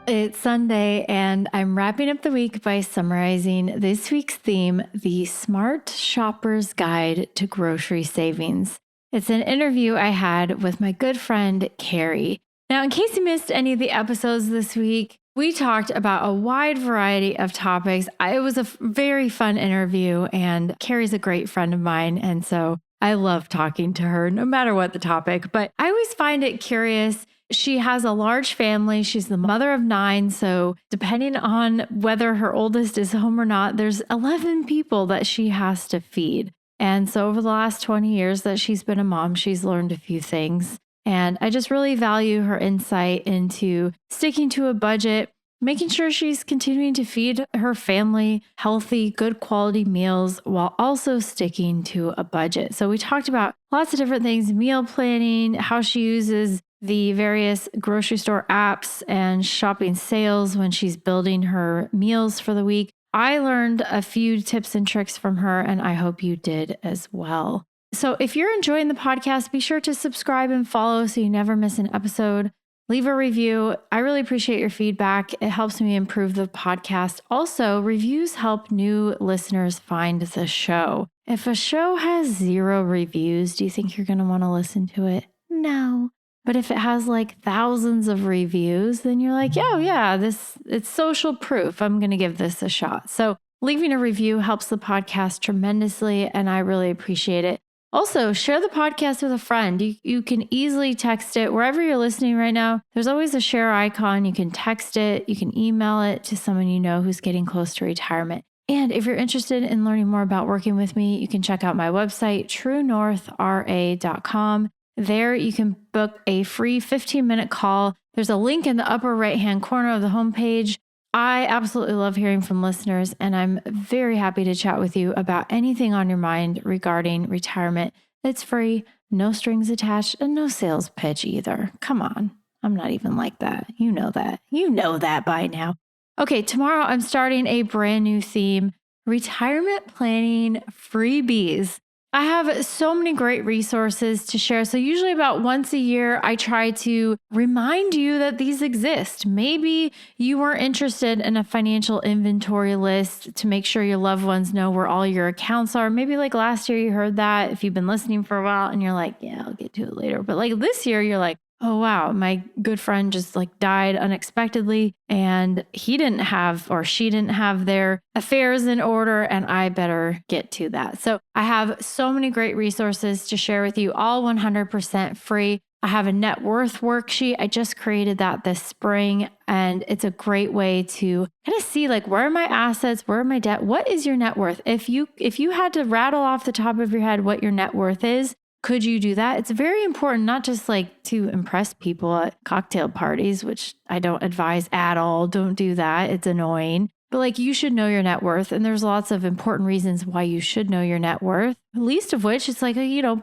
It's Sunday, and I'm wrapping up the week by summarizing this week's theme, the Smart Shopper's Guide to Grocery Savings. It's an interview I had with my good friend, Karrie. Now, in case you missed any of the episodes this week, we talked about a wide variety of topics. It was a very fun interview, and Karrie's a great friend of mine. And so I love talking to her no matter what the topic. But I always find it curious. She has a large family. She's the mother of 9. So depending on whether her oldest is home or not, there's 11 people that she has to feed. And so over the last 20 years that she's been a mom, she's learned a few things. And I just really value her insight into sticking to a budget, making sure she's continuing to feed her family healthy, good quality meals while also sticking to a budget. So we talked about lots of different things, meal planning, how she uses the various grocery store apps and shopping sales when she's building her meals for the week. I learned a few tips and tricks from her, and I hope you did as well. So if you're enjoying the podcast, be sure to subscribe and follow so you never miss an episode. Leave a review. I really appreciate your feedback. It helps me improve the podcast. Also, reviews help new listeners find the show. If a show has 0 reviews, do you think you're going to want to listen to it? No. But if it has like thousands of reviews, then you're like, oh yeah, it's social proof. I'm going to give this a shot. So leaving a review helps the podcast tremendously, and I really appreciate it. Also, share the podcast with a friend. You can easily text it wherever you're listening right now. There's always a share icon. You can text it. You can email it to someone you know who's getting close to retirement. And if you're interested in learning more about working with me, you can check out my website, truenorthra.com. There, you can book a free 15-minute call. There's a link in the upper right-hand corner of the homepage. I absolutely love hearing from listeners, and I'm very happy to chat with you about anything on your mind regarding retirement. It's free, no strings attached, and no sales pitch either. Come on. I'm not even like that. You know that. You know that by now. Okay, tomorrow I'm starting a brand new theme, retirement planning freebies. I have so many great resources to share. So usually about once a year, I try to remind you that these exist. Maybe you were interested in a financial inventory list to make sure your loved ones know where all your accounts are. Maybe like last year you heard that if you've been listening for a while and you're like, yeah, I'll get to it later. But like this year, you're like, oh, wow, my good friend just like died unexpectedly and he didn't have or she didn't have their affairs in order and I better get to that. So I have so many great resources to share with you, all 100% free. I have a net worth worksheet. I just created that this spring, and it's a great way to kind of see like, where are my assets? Where are my debt? What is your net worth? If you had to rattle off the top of your head what your net worth is, could you do that? It's very important, not just like to impress people at cocktail parties, which I don't advise at all. Don't do that. It's annoying. But like, you should know your net worth. And there's lots of important reasons why you should know your net worth. Least of which is like,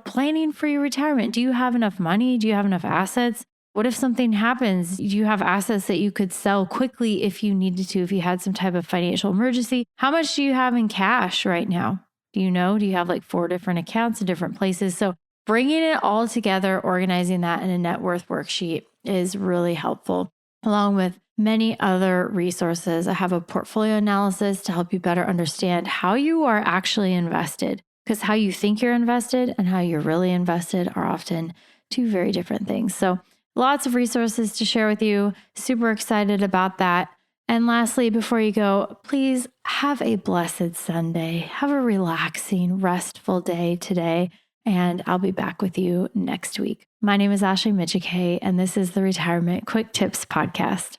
planning for your retirement. Do you have enough money? Do you have enough assets? What if something happens? Do you have assets that you could sell quickly if you needed to, if you had some type of financial emergency? How much do you have in cash right now? Do you know? Do you have like 4 different accounts in different places? So bringing it all together, organizing that in a net worth worksheet is really helpful, along with many other resources. I have a portfolio analysis to help you better understand how you are actually invested, because how you think you're invested and how you're really invested are often 2 very different things. So lots of resources to share with you. Super excited about that. And lastly, before you go, please have a blessed Sunday. Have a relaxing, restful day today. And I'll be back with you next week. My name is Ashley Michike, and this is the Retirement Quick Tips Podcast.